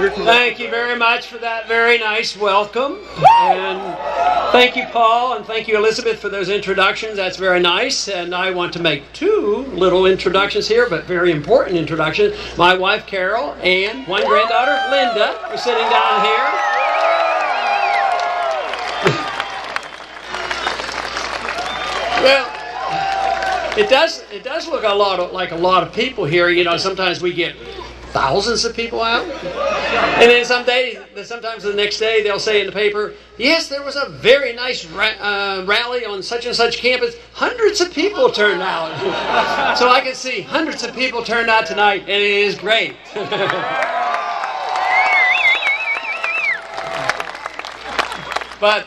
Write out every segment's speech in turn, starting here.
order to... Thank you very much for that very nice welcome. And thank you, Paul, and thank you, Elizabeth, for those introductions. That's very nice. And I want to make two little introductions here, but very important introductions. My wife, Carol, and one granddaughter, Linda, are sitting down here. Well, it does look like a lot of people here. You know, sometimes we get thousands of people out, and then sometimes the next day they'll say in the paper, yes, there was a very nice rally on such and such campus. Hundreds of people turned out. So I can see hundreds of people turned out tonight, and it is great. But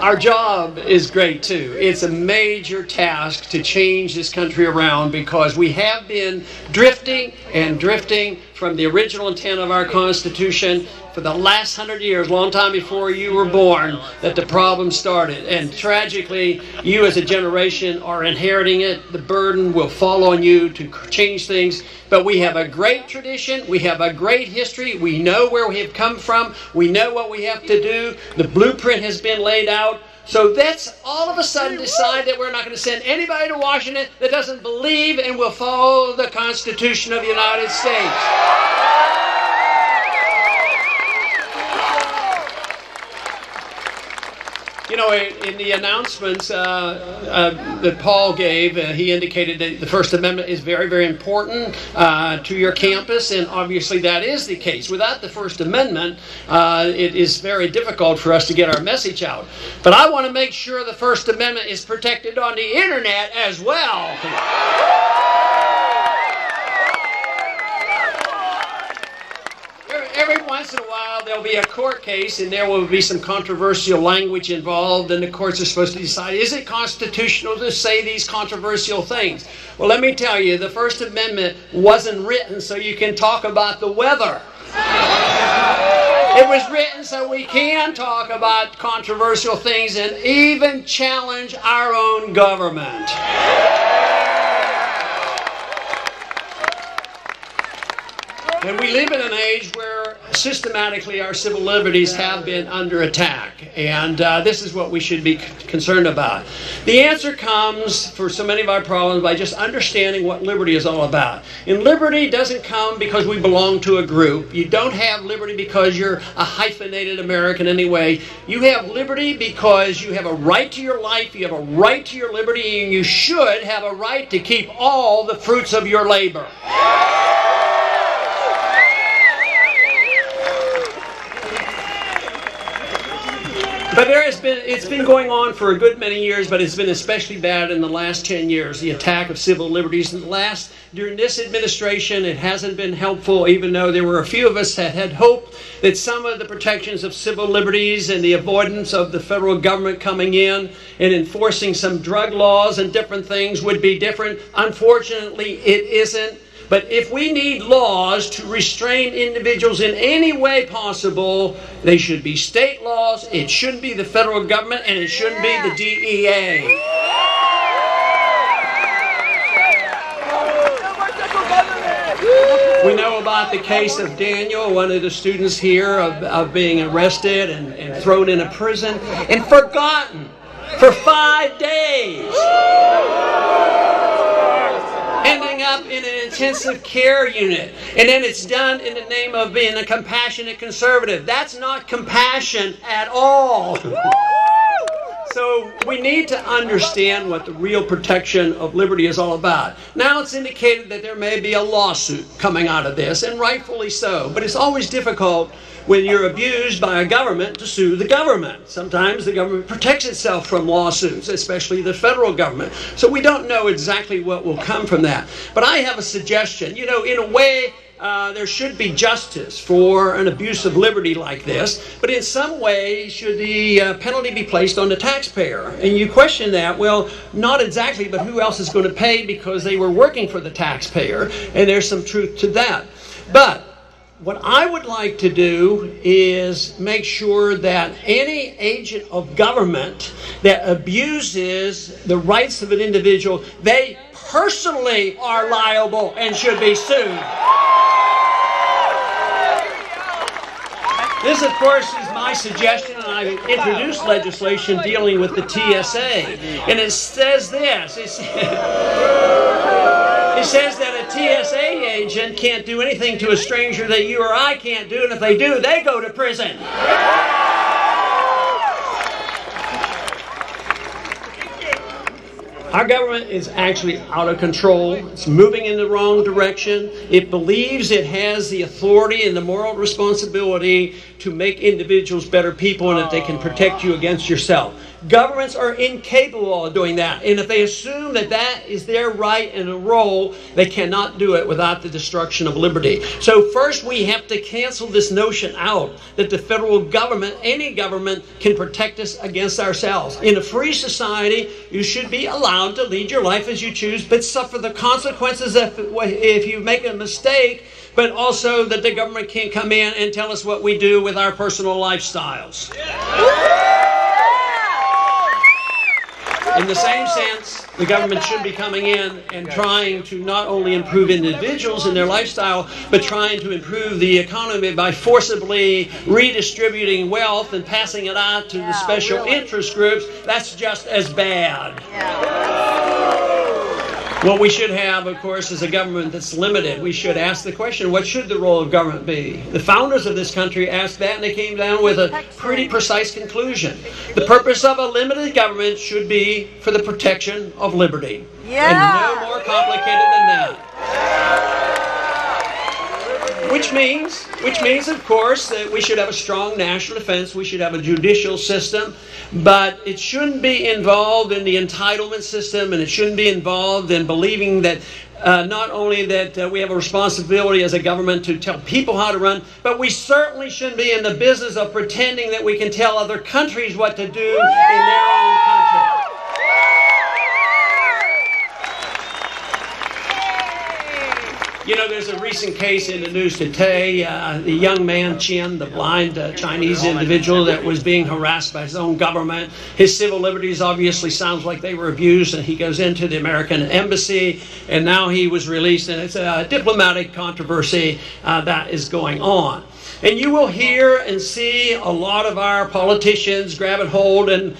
our job is great too. It's a major task to change this country around, because we have been drifting and drifting from the original intent of our Constitution for the last 100 years, long time before you were born, that the problem started. And tragically, you as a generation are inheriting it. The burden will fall on you to change things. But we have a great tradition. We have a great history. We know where we have come from. We know what we have to do. The blueprint has been laid out. So let's all of a sudden decide that we're not going to send anybody to Washington that doesn't believe and will follow the Constitution of the United States. You know, in the announcements that Paul gave, he indicated that the First Amendment is very, very important to your campus, and obviously that is the case. Without the First Amendment, it is very difficult for us to get our message out. But I want to make sure the First Amendment is protected on the internet as well. Every once in a while there'll be a court case and there will be some controversial language involved, and the courts are supposed to decide, is it constitutional to say these controversial things? Well, let me tell you, the First Amendment wasn't written so you can talk about the weather. It was written so we can talk about controversial things and even challenge our own government. And we live in an age where systematically our civil liberties have been under attack. And this is what we should be concerned about. The answer comes for so many of our problems by just understanding what liberty is all about. And liberty doesn't come because we belong to a group. You don't have liberty because you're a hyphenated American anyway. You have liberty because you have a right to your life, you have a right to your liberty, and you should have a right to keep all the fruits of your labor. But it's been going on for a good many years, but it's been especially bad in the last 10 years, the attack of civil liberties. During this administration, it hasn't been helpful, even though there were a few of us that had hoped that some of the protections of civil liberties and the avoidance of the federal government coming in and enforcing some drug laws and different things would be different. Unfortunately, it isn't. But if we need laws to restrain individuals in any way possible, they should be state laws, it shouldn't be the federal government, and it shouldn't be the DEA. We know about the case of Daniel, one of the students here, of being arrested and thrown in a prison and forgotten for 5 days. Ending up in an intensive care unit. And then it's done in the name of being a compassionate conservative. That's not compassion at all. So we need to understand what the real protection of liberty is all about. Now it's indicated that there may be a lawsuit coming out of this, and rightfully so. But it's always difficult when you're abused by a government to sue the government. Sometimes the government protects itself from lawsuits, especially the federal government. So we don't know exactly what will come from that. But I have a suggestion. You know, in a way, there should be justice for an abuse of liberty like this, but in some way should the penalty be placed on the taxpayer? And you question that. Well, not exactly, but who else is going to pay, because they were working for the taxpayer, and there's some truth to that. But what I would like to do is make sure that any agent of government that abuses the rights of an individual, they personally are liable and should be sued. This, of course, is my suggestion, and I've introduced legislation dealing with the TSA. And it says this. It says that a TSA agent can't do anything to a stranger that you or I can't do, and if they do, they go to prison. Our government is actually out of control. It's moving in the wrong direction. It believes it has the authority and the moral responsibility to make individuals better people and that they can protect you against yourself. Governments are incapable of doing that. And if they assume that that is their right and a role, they cannot do it without the destruction of liberty. So first we have to cancel this notion out that the federal government, any government, can protect us against ourselves. In a free society, you should be allowed to lead your life as you choose, but suffer the consequences if you make a mistake, but also that the government can't come in and tell us what we do with our personal lifestyles. In the same sense, the government should be coming in and trying to not only improve individuals in their lifestyle, but trying to improve the economy by forcibly redistributing wealth and passing it out to the special interest groups. That's just as bad. What we should have, of course, is a government that's limited. We should ask the question, what should the role of government be? The founders of this country asked that, and they came down with a pretty precise conclusion. The purpose of a limited government should be for the protection of liberty. And no more complicated than that. Which means, of course, that we should have a strong national defense. We should have a judicial system. But it shouldn't be involved in the entitlement system, and it shouldn't be involved in believing that not only that we have a responsibility as a government to tell people how to run, but we certainly shouldn't be in the business of pretending that we can tell other countries what to do in their own country. You know, there's a recent case in the news today, the young man, Chen, the blind Chinese individual that was being harassed by his own government. His civil liberties obviously sounds like they were abused, and he goes into the American embassy, and now he was released, and it's a diplomatic controversy that is going on. And you will hear and see a lot of our politicians grabbing hold and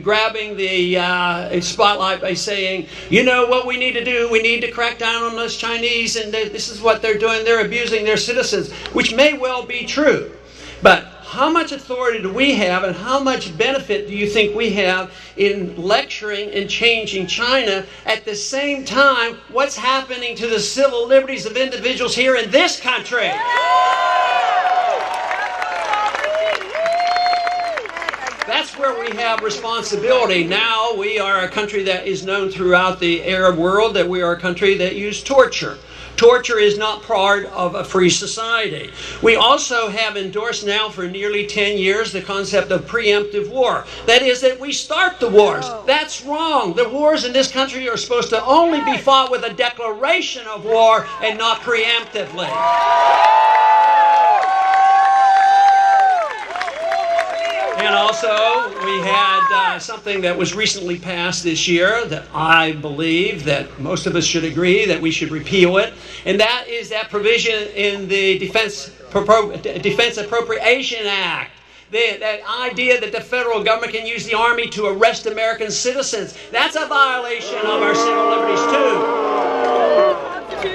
grabbing the spotlight by saying, you know what we need to do? We need to crack down on those Chinese, and this is what they're doing. They're abusing their citizens, which may well be true. But how much authority do we have, and how much benefit do you think we have in lecturing and changing China? At the same time, what's happening to the civil liberties of individuals here in this country? That's where we have responsibility. Now we are a country that is known throughout the Arab world that we are a country that uses torture. Torture is not part of a free society. We also have endorsed now for nearly 10 years the concept of preemptive war. That is that we start the wars. That's wrong. The wars in this country are supposed to only be fought with a declaration of war and not preemptively. And also, we had something that was recently passed this year that I believe that most of us should agree that we should repeal it. And that is that provision in the Defense Appropriation Act. That idea that the federal government can use the Army to arrest American citizens. That's a violation of our civil liberties too.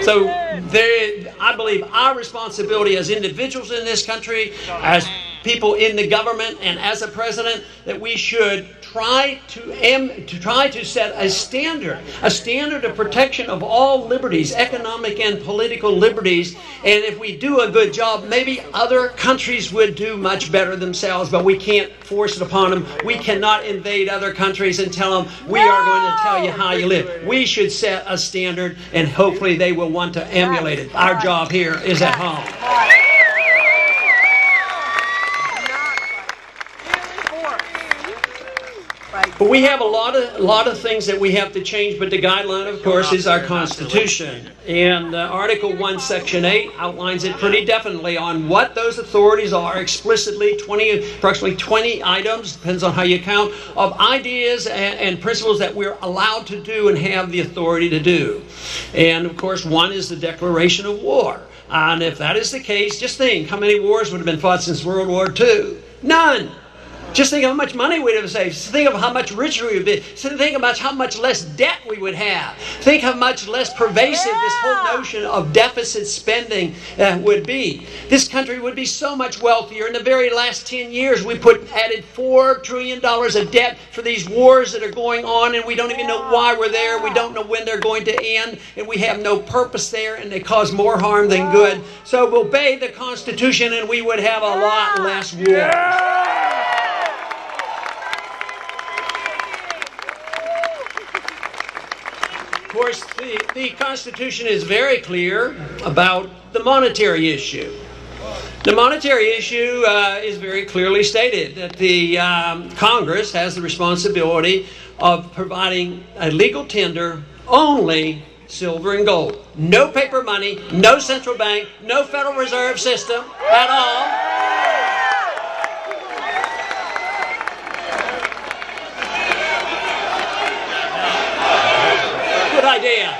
So I believe our responsibility as individuals in this country, as people in the government, and as a president, that we should try to set a standard of protection of all liberties, economic and political liberties. And if we do a good job, maybe other countries would do much better themselves, but we can't force it upon them. We cannot invade other countries and tell them, we are going to tell you how you live. We should set a standard, and hopefully they will want to emulate it. Our job here is at home. But we have a lot of things that we have to change, but the guideline, of course, is our Constitution. And Article 1, Section 8 outlines it pretty definitely on what those authorities are, explicitly approximately 20 items, depends on how you count, of ideas and principles that we're allowed to do and have the authority to do. And, of course, one is the declaration of war. And if that is the case, just think how many wars would have been fought since World War II. None. Just think of how much money we'd have saved. Think of how much richer we would be. Think about how much less debt we would have. Think how much less pervasive this whole notion of deficit spending would be. This country would be so much wealthier. In the very last 10 years, we added $4 trillion of debt for these wars that are going on, and we don't even know why we're there. We don't know when they're going to end, and we have no purpose there, and they cause more harm than good. So obey the Constitution, and we would have a lot less war. Of course, the Constitution is very clear about the monetary issue. The monetary issue is very clearly stated that the Congress has the responsibility of providing a legal tender only silver and gold. No paper money, no central bank, no Federal Reserve System at all. Good idea.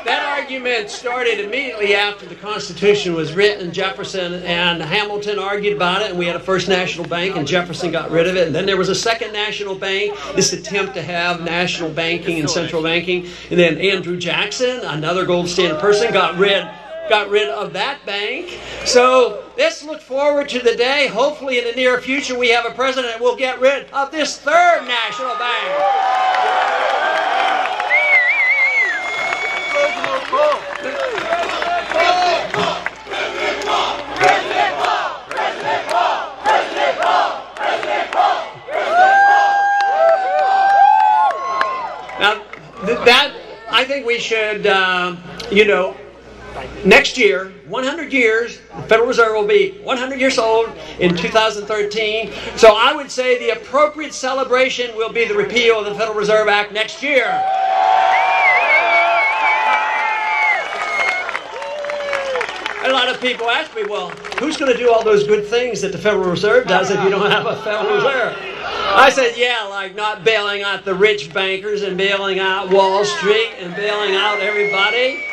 That argument started immediately after the Constitution was written. Jefferson and Hamilton argued about it, and we had a first national bank, and Jefferson got rid of it. And then there was a second national bank, this attempt to have national banking and central banking. And then Andrew Jackson, another gold standard person, got rid of that bank. So let's look forward to the day, hopefully in the near future, we have a president that will get rid of this third national bank. Now, I think we should, next year, 100 years, the Federal Reserve will be 100 years old in 2013. So I would say the appropriate celebration will be the repeal of the Federal Reserve Act next year. A lot of people ask me, well, who's going to do all those good things that the Federal Reserve does if you don't have a Federal Reserve? I said, yeah, like not bailing out the rich bankers and bailing out Wall Street and bailing out everybody.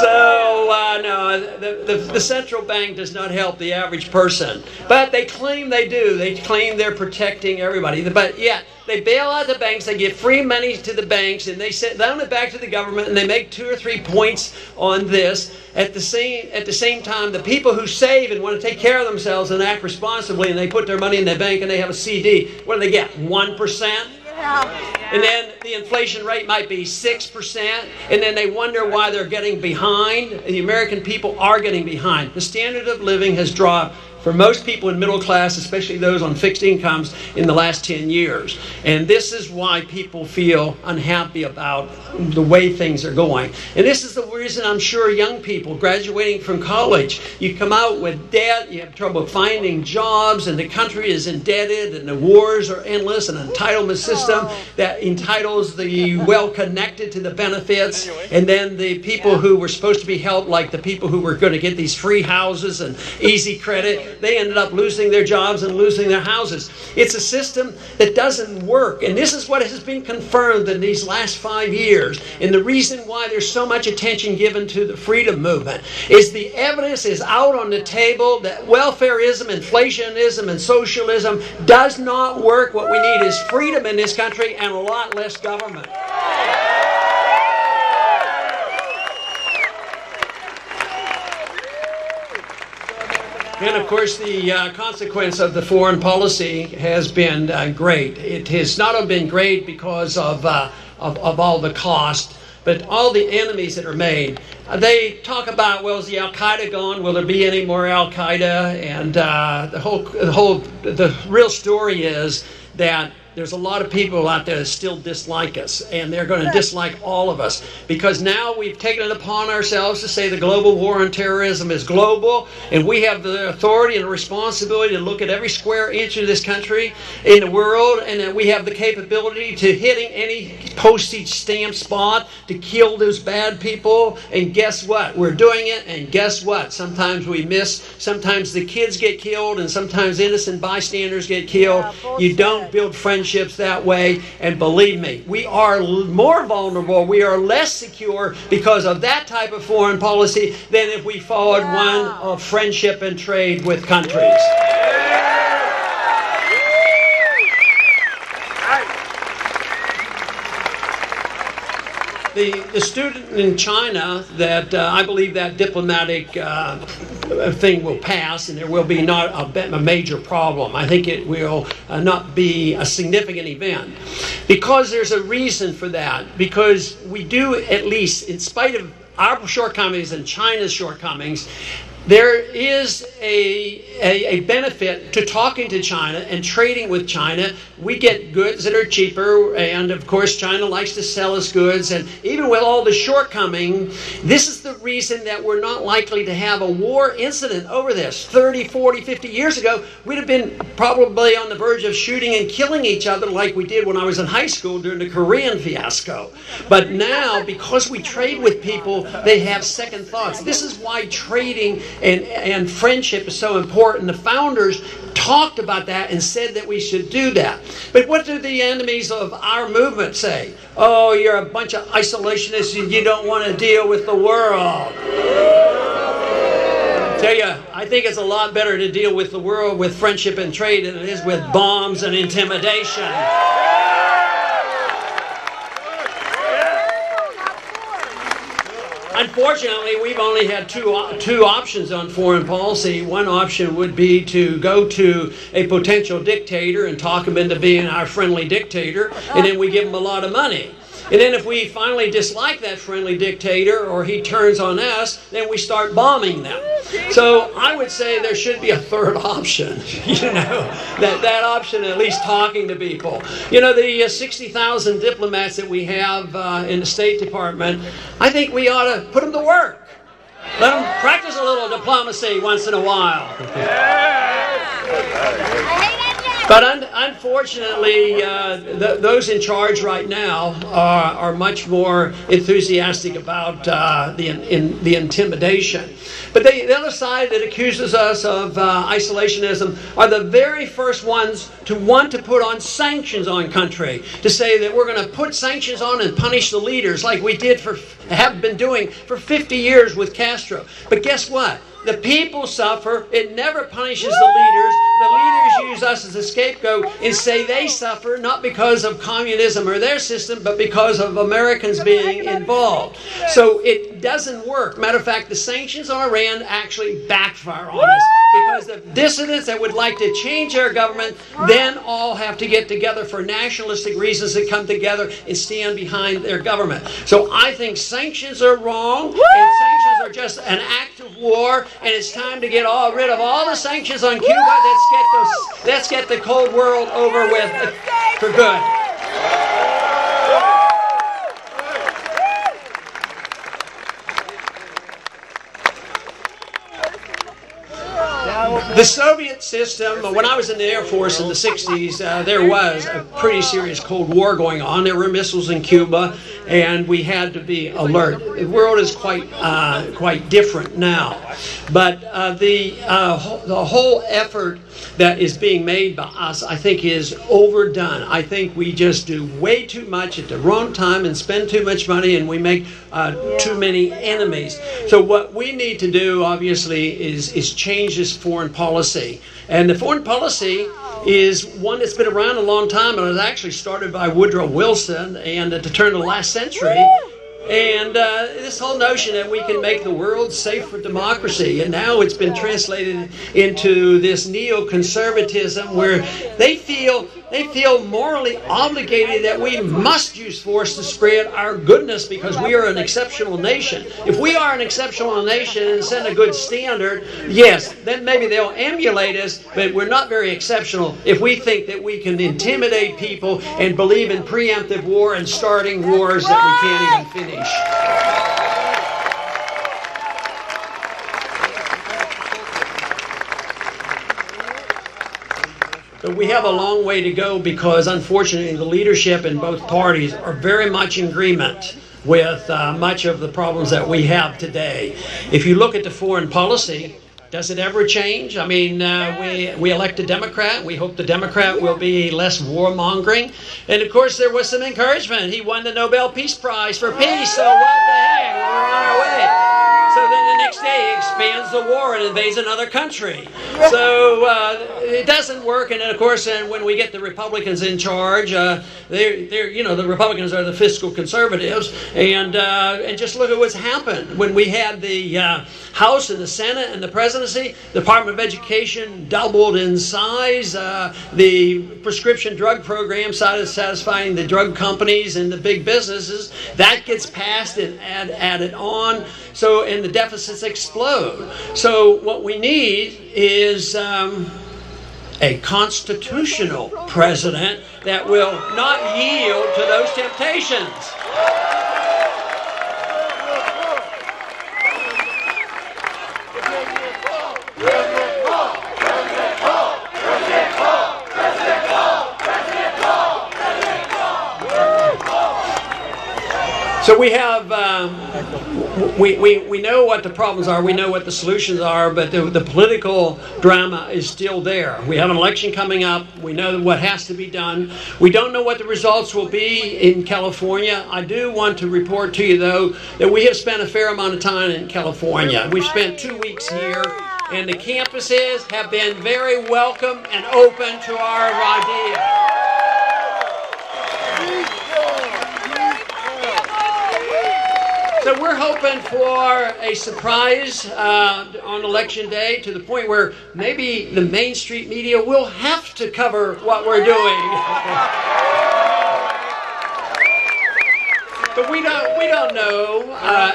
So, no, the central bank does not help the average person. But they claim they do. They claim they're protecting everybody. But yet, they bail out the banks, they give free money to the banks, and they loan it back to the government, and they make 2 or 3 points on this. At the same time, the people who save and want to take care of themselves and act responsibly, and they put their money in their bank and they have a CD, what do they get? 1%? And then the inflation rate might be 6%, and then they wonder why they're getting behind. And the American people are getting behind. The standard of living has dropped for most people in middle class, especially those on fixed incomes, in the last 10 years. And this is why people feel unhappy about the way things are going. And this is the reason I'm sure young people graduating from college, you come out with debt, you have trouble finding jobs, and the country is indebted, and the wars are endless, an entitlement system that entitles the well-connected to the benefits, and then the people who were supposed to be helped, like the people who were going to get these free houses and easy credit, they ended up losing their jobs and losing their houses. It's a system that doesn't work. And this is what has been confirmed in these last 5 years. And the reason why there's so much attention given to the freedom movement is the evidence is out on the table that welfareism, inflationism, and socialism does not work. What we need is freedom in this country and a lot less government. And of course, the consequence of the foreign policy has been great. It has not only been great because of all the cost, but all the enemies that are made. They talk about, well, is the Al-Qaeda gone? Will there be any more Al-Qaeda? And the real story is that there's a lot of people out there that still dislike us, and they're going to dislike all of us, because now we've taken it upon ourselves to say the global war on terrorism is global, and we have the authority and the responsibility to look at every square inch of this country in the world, and that we have the capability to hitting any postage stamp spot to kill those bad people. And guess what? We're doing it, and guess what? Sometimes we miss, sometimes the kids get killed, and sometimes innocent bystanders get killed. You don't build friendships partnerships that way. And believe me, we are more vulnerable, we are less secure because of that type of foreign policy than if we followed one of friendship and trade with countries. The student in China that I believe that diplomatic thing will pass and there will be not a major problem. I think it will not be a significant event because there's a reason for that. Because we do, at least in spite of our shortcomings and China's shortcomings, there is a benefit to talking to China and trading with China. We get goods that are cheaper, and of course China likes to sell us goods. And even with all the shortcoming, this is the reason that we're not likely to have a war incident over this. 30, 40, 50 years ago, we'd have been probably on the verge of shooting and killing each other like we did when I was in high school during the Korean fiasco. But now, because we trade with people, they have second thoughts. This is why trading and friendship is so important. The founders talked about that and said that we should do that. But what do the enemies of our movement say? Oh, you're a bunch of isolationists and you don't want to deal with the world. I tell you, I think it's a lot better to deal with the world with friendship and trade than it is with bombs and intimidation. Unfortunately, we've only had two options on foreign policy. One option would be to go to a potential dictator and talk him into being our friendly dictator, and then we give him a lot of money. And then if we finally dislike that friendly dictator or he turns on us, then we start bombing them. So I would say there should be a third option, that option at least talking to people. The 60,000 diplomats that we have in the State Department, I think we ought to put them to work. Let them practice a little diplomacy once in a while. But unfortunately, those in charge right now are much more enthusiastic about the intimidation. But the other side that accuses us of isolationism are the very first ones to want to put on sanctions on country, to say that we're going to put sanctions on and punish the leaders like we have been doing for 50 years with Castro. But guess what? The people suffer. It never punishes the leaders. The leaders use us as a scapegoat and say they suffer not because of communism or their system, but because of Americans being involved. So it doesn't work. Matter of fact, the sanctions on Iran actually backfire on us because the dissidents that would like to change their government then all have to get together for nationalistic reasons and come together and stand behind their government. So I think sanctions are wrong, and sanctions are just an act of war. And it's time to get rid of all the sanctions on Cuba. Let's get the Cold War over with for good. The Soviet system, when I was in the Air Force in the 60s, there was a pretty serious Cold War going on. There were missiles in Cuba, and we had to be alert. The world is quite different now. But the whole effort that is being made by us, I think, is overdone. I think we just do way too much at the wrong time and spend too much money, and we make too many enemies. So what we need to do, obviously, is change this foreign policy. And the foreign policy is one that's been around a long time, and it was actually started by Woodrow Wilson and at the turn of the last century. And this whole notion that we can make the world safe for democracy, and now it's been translated into this neoconservatism where they feel morally obligated that we must use force to spread our goodness because we are an exceptional nation. If we are an exceptional nation and set a good standard, yes, then maybe they'll emulate us, but we're not very exceptional if we think that we can intimidate people and believe in preemptive war and starting wars that we can't even finish. But we have a long way to go because, unfortunately, the leadership in both parties are very much in agreement with much of the problems that we have today. If you look at the foreign policy, Does it ever change? I mean, we elect a Democrat. We hope the Democrat will be less warmongering. And of course, there was some encouragement. He won the Nobel Peace Prize for peace, so what the heck? We're on our way. So then the next day he expands the war and invades another country. So it doesn't work. And then, of course, when we get the Republicans in charge, they're you know, the Republicans are the fiscal conservatives. And just look at what's happened. When we had the House and the Senate and the presidency, the Department of Education doubled in size. The prescription drug program started satisfying the drug companies and the big businesses. That gets passed and added on. So, and the deficits explode. So what we need is a constitutional president that will not yield to those temptations. So we have, we know what the problems are, we know what the solutions are, but the political drama is still there. We have an election coming up, we know what has to be done. We don't know what the results will be in California. I do want to report to you, though, that we have spent a fair amount of time in California. We've spent 2 weeks here, and the campuses have been very welcome and open to our ideas. So we're hoping for a surprise on election day, to the point where maybe the Main Street media will have to cover what we're doing. But we don't know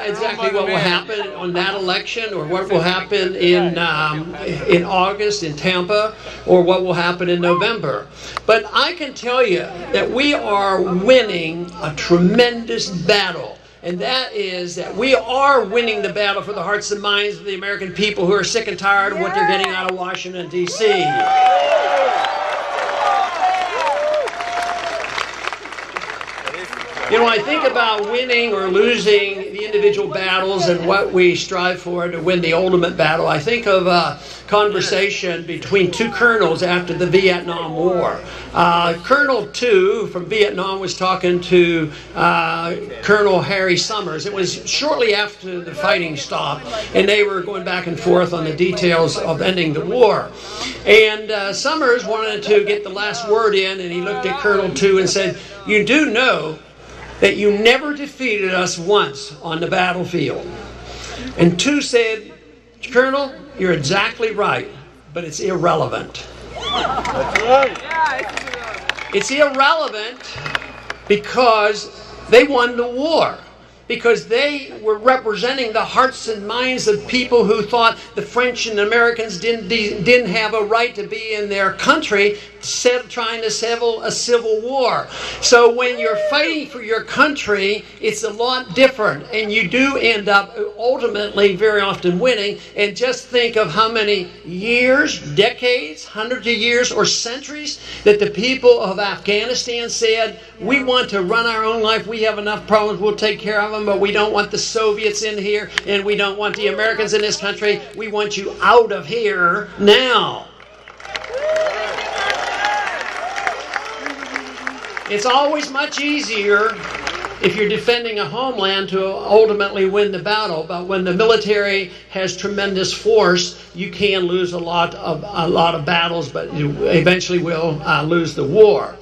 exactly what will happen on that election, or what will happen in August in Tampa, or what will happen in November. But I can tell you that we are winning a tremendous battle. And that is that we are winning the battle for the hearts and minds of the American people, who are sick and tired of what they're getting out of Washington, D.C. You know, I think about winning or losing the individual battles and what we strive for to win the ultimate battle. I think of a conversation between two colonels after the Vietnam War. Colonel 2 from Vietnam was talking to Colonel Harry Summers. It was shortly after the fighting stopped, and they were going back and forth on the details of ending the war. And Summers wanted to get the last word in, and he looked at Colonel 2 and said, "You do know that you never defeated us once on the battlefield." And 2 said, "Colonel, you're exactly right, but it's irrelevant." That's right. It's irrelevant because they won the war. Because they were representing the hearts and minds of people who thought the French and Americans didn't have a right to be in their country, trying to settle a civil war. So when you're fighting for your country, it's a lot different, and you do end up ultimately very often winning. And just think of how many years, decades, hundreds of years, or centuries that the people of Afghanistan said, "We want to run our own life. We have enough problems. We'll take care of them, but we don't want the Soviets in here, and we don't want the Americans in this country. We want you out of here now." It's always much easier if you're defending a homeland to ultimately win the battle, but when the military has tremendous force, you can lose a lot of battles, but you eventually will lose the war.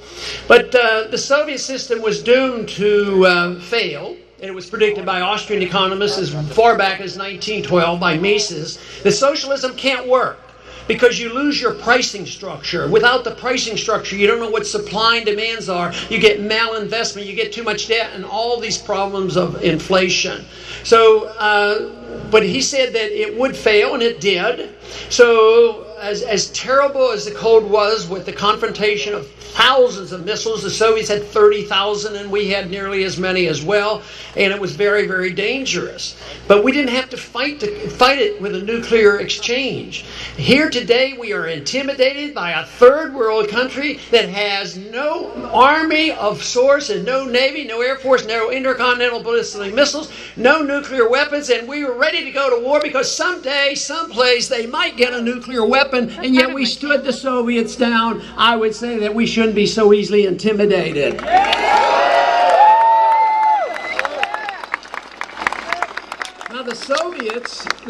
But the Soviet system was doomed to fail. And it was predicted by Austrian economists as far back as 1912 by Mises, that socialism can't work because you lose your pricing structure. Without the pricing structure, you don't know what supply and demands are. You get malinvestment, you get too much debt, and all these problems of inflation. So, but he said that it would fail, and it did. So as terrible as the Cold was with the confrontation of thousands of missiles, the Soviets had 30,000 and we had nearly as many as well, and it was very, very dangerous. But we didn't have to fight it with a nuclear exchange. Here today we are intimidated by a third world country that has no army of sorts and no navy, no air force, no intercontinental ballistic missiles, no nuclear weapons, and we were ready to go to war because someday, someplace, they might get a nuclear weapon, and yet we stood the Soviets down. I would say that we shouldn't be so easily intimidated. Now the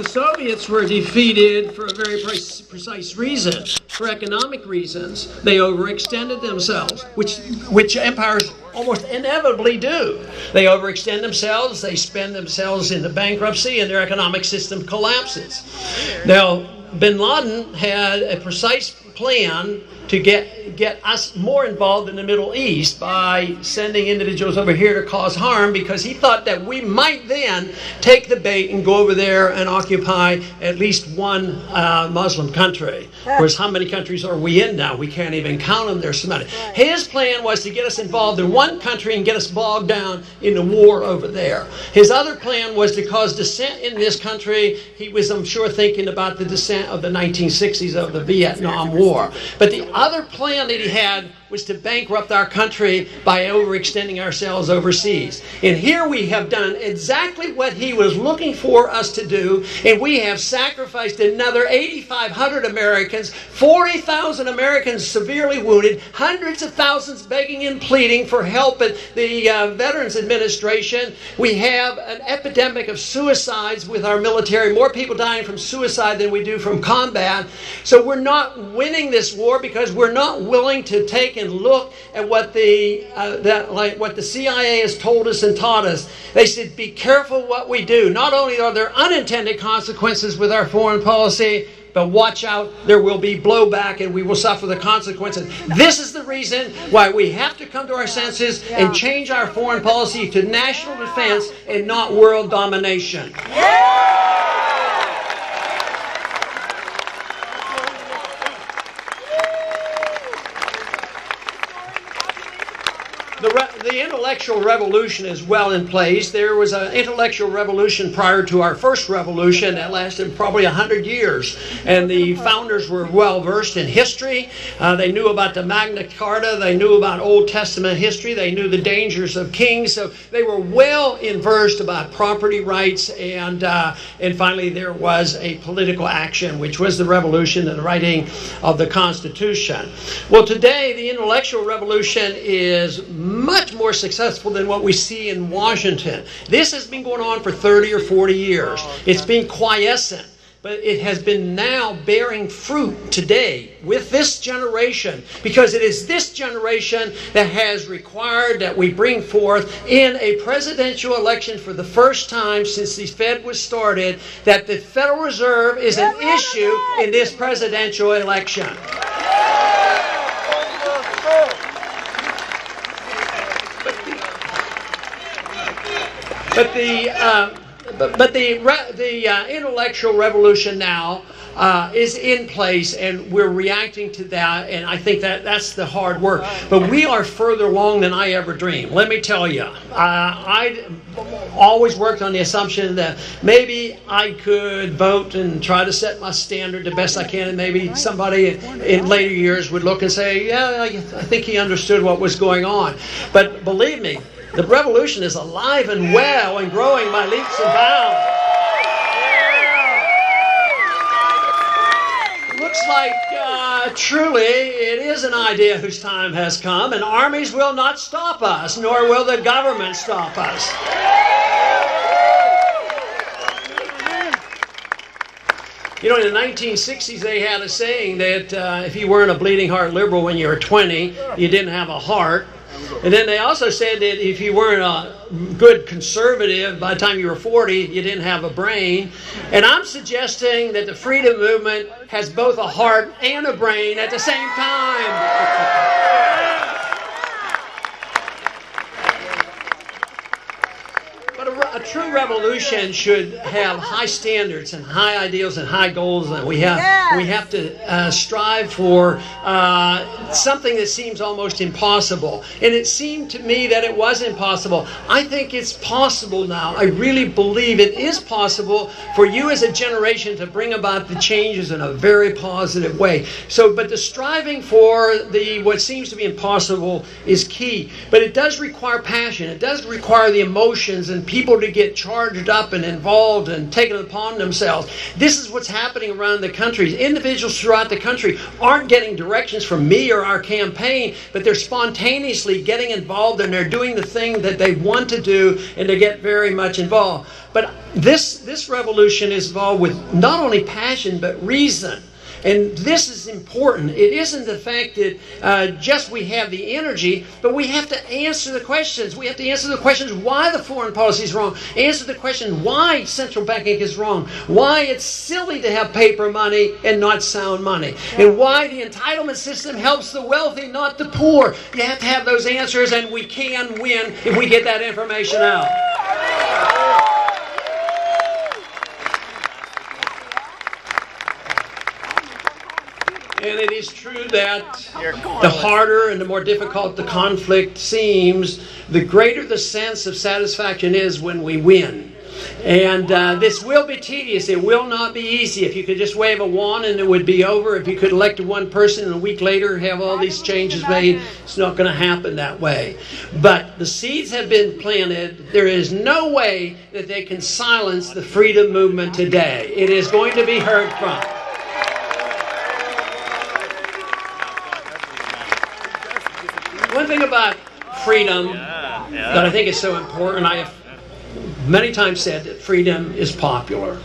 Soviets were defeated for a very precise reason. For economic reasons, they overextended themselves, which empires almost inevitably do. They overextend themselves, they spend themselves into bankruptcy, and their economic system collapses. Now, bin Laden had a precise plan to get us more involved in the Middle East by sending individuals over here to cause harm, because he thought that we might then take the bait and go over there and occupy at least one Muslim country. Of course, how many countries are we in now? We can't even count them. There's so many. His plan was to get us involved in one country and get us bogged down in the war over there. His other plan was to cause dissent in this country. He was, I'm sure, thinking about the dissent of the 1960s of the Vietnam War. But the other plan that he had was to bankrupt our country by overextending ourselves overseas. And here we have done exactly what he was looking for us to do, and we have sacrificed another 8,500 Americans, 40,000 Americans severely wounded, hundreds of thousands begging and pleading for help at the Veterans Administration. We have an epidemic of suicides with our military, more people dying from suicide than we do from combat. So we're not winning this war because we're not willing to take and look at what what the CIA has told us and taught us. They said, be careful what we do. Not only are there unintended consequences with our foreign policy, but watch out, there will be blowback and we will suffer the consequences. This is the reason why we have to come to our senses and change our foreign policy to national defense and not world domination. The intellectual revolution is well in place. There was an intellectual revolution prior to our first revolution that lasted probably 100 years. And the founders were well versed in history. They knew about the Magna Carta. They knew about Old Testament history. They knew the dangers of kings. So they were well versed about property rights. And finally there was a political action, which was the revolution and the writing of the Constitution. Well, today the intellectual revolution is much more successful than what we see in Washington. This has been going on for 30 or 40 years. It's been quiescent, but it has been now bearing fruit today with this generation, because it is this generation that has required that we bring forth in a presidential election for the first time since the Fed was started, that the Federal Reserve is an issue in this presidential election. But the intellectual revolution now is in place, and we're reacting to that, and I think that's the hard work. But we are further along than I ever dreamed. Let me tell you, I always worked on the assumption that maybe I could vote and try to set my standard the best I can, and maybe somebody in later years would look and say, yeah, I think he understood what was going on. But believe me, the revolution is alive and well and growing by leaps and bounds. It looks like truly it is an idea whose time has come, and armies will not stop us, nor will the government stop us. You know, in the 1960s, they had a saying that if you weren't a bleeding heart liberal when you were 20, you didn't have a heart. And then they also said that if you weren't a good conservative by the time you were 40, you didn't have a brain. And I'm suggesting that the freedom movement has both a heart and a brain at the same time. But a true revolution should have high standards and high ideals and high goals, and we have to strive for something that seems almost impossible. And it seemed to me that it was impossible. I think it's possible now. I really believe it is possible for you as a generation to bring about the changes in a very positive way. So, but the striving for what seems to be impossible is key. But it does require passion. It does require the emotions and people to get charged up and involved and taken upon themselves. This is what's happening around the country. Individuals throughout the country aren't getting directions from me or our campaign, but they're spontaneously getting involved, and they're doing the thing that they want to do, and they get very much involved. But this revolution is involved with not only passion but reason. And this is important. It isn't the fact that just we have the energy, but we have to answer the questions. We have to answer the questions why the foreign policy is wrong. Answer the question why central banking is wrong. Why it's silly to have paper money and not sound money. And why the entitlement system helps the wealthy, not the poor. You have to have those answers, and we can win if we get that information out. And it is true that the harder and the more difficult the conflict seems, the greater the sense of satisfaction is when we win. And this will be tedious. It will not be easy. If you could just wave a wand and it would be over, if you could elect one person and a week later have all these changes made, it's not going to happen that way. But the seeds have been planted. There is no way that they can silence the freedom movement today. It is going to be heard from. One thing about freedom that I think is so important, I have many times said that freedom is popular.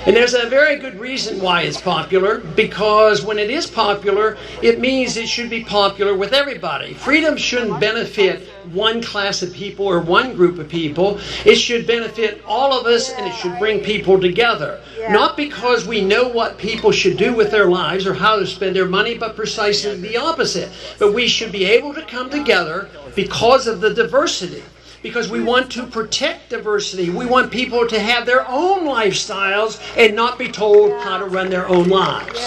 And there's a very good reason why it's popular, because when it is popular, it means it should be popular with everybody. Freedom shouldn't benefit one class of people or one group of people. It should benefit all of us, and it should bring people together. Not because we know what people should do with their lives or how to spend their money, but precisely the opposite. But we should be able to come together because of the diversity. Because we want to protect diversity. We want people to have their own lifestyles and not be told how to run their own lives.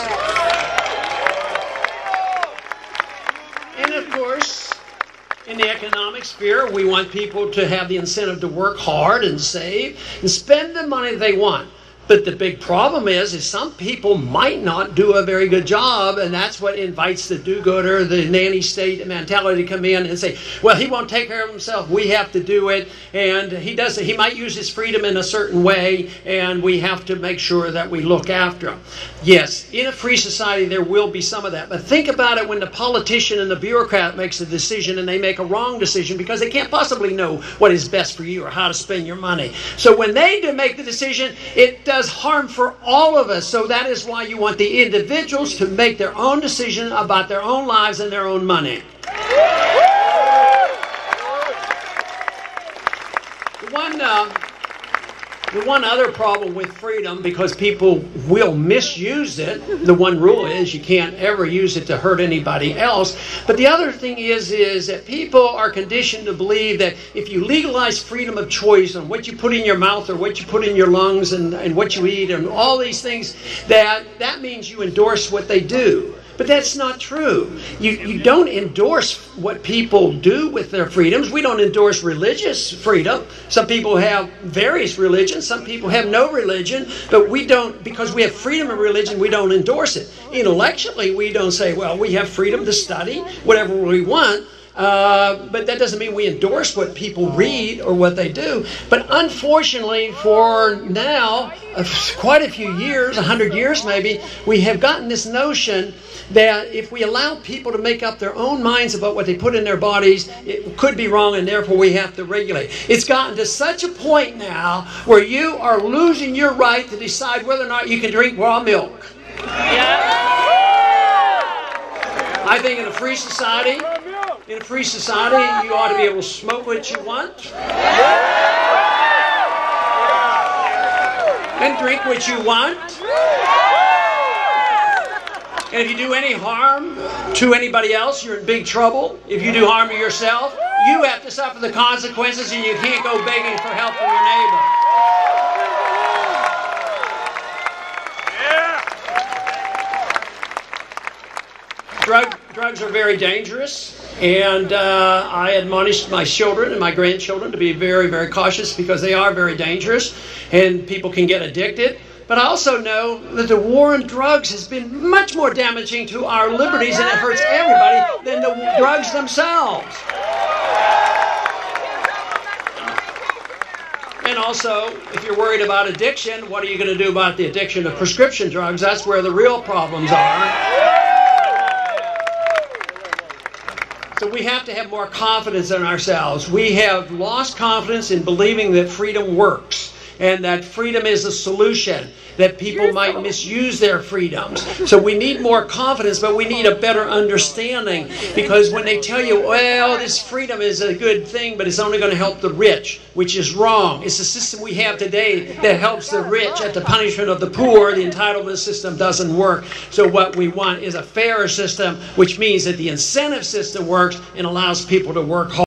And of course, in the economic sphere, we want people to have the incentive to work hard and save and spend the money they want. But the big problem is some people might not do a very good job, and that's what invites the do-gooder, the nanny state mentality to come in and say, well, he won't take care of himself, we have to do it, and he might use his freedom in a certain way, and we have to make sure that we look after him. Yes, in a free society there will be some of that, but think about it when the politician and the bureaucrat makes a decision and they make a wrong decision because they can't possibly know what is best for you or how to spend your money. So when they do make the decision, it does harm for all of us. So that is why you want the individuals to make their own decision about their own lives and their own money. The one other problem with freedom, because people will misuse it, the one rule is you can't ever use it to hurt anybody else. But the other thing is that people are conditioned to believe that if you legalize freedom of choice on what you put in your mouth or what you put in your lungs and what you eat and all these things, that means you endorse what they do. But that's not true. You don't endorse what people do with their freedoms. We don't endorse religious freedom. Some people have various religions. Some people have no religion. But we don't, because we have freedom of religion, we don't endorse it. Intellectually, we don't say, well, we have freedom to study whatever we want. But that doesn't mean we endorse what people read or what they do. But unfortunately, for now, quite a few years, 100 years maybe, we have gotten this notion that if we allow people to make up their own minds about what they put in their bodies, it could be wrong, and therefore we have to regulate. It's gotten to such a point now where you are losing your right to decide whether or not you can drink raw milk. I think in a free society, you ought to be able to smoke what you want and drink what you want. And if you do any harm to anybody else, you're in big trouble. If you do harm to yourself, you have to suffer the consequences, and you can't go begging for help from your neighbor. Drugs are very dangerous, and I admonish my children and my grandchildren to be very, very cautious because they are very dangerous, and people can get addicted. But I also know that the war on drugs has been much more damaging to our liberties, and it hurts everybody, than the drugs themselves. And also, if you're worried about addiction, what are you going to do about the addiction of prescription drugs? That's where the real problems are. So we have to have more confidence in ourselves. We have lost confidence in believing that freedom works and that freedom is a solution, that people might misuse their freedoms. So we need more confidence, but we need a better understanding, because when they tell you, well, this freedom is a good thing, but it's only going to help the rich, which is wrong. It's the system we have today that helps the rich at the punishment of the poor. The entitlement system doesn't work. So what we want is a fairer system, which means that the incentive system works and allows people to work hard.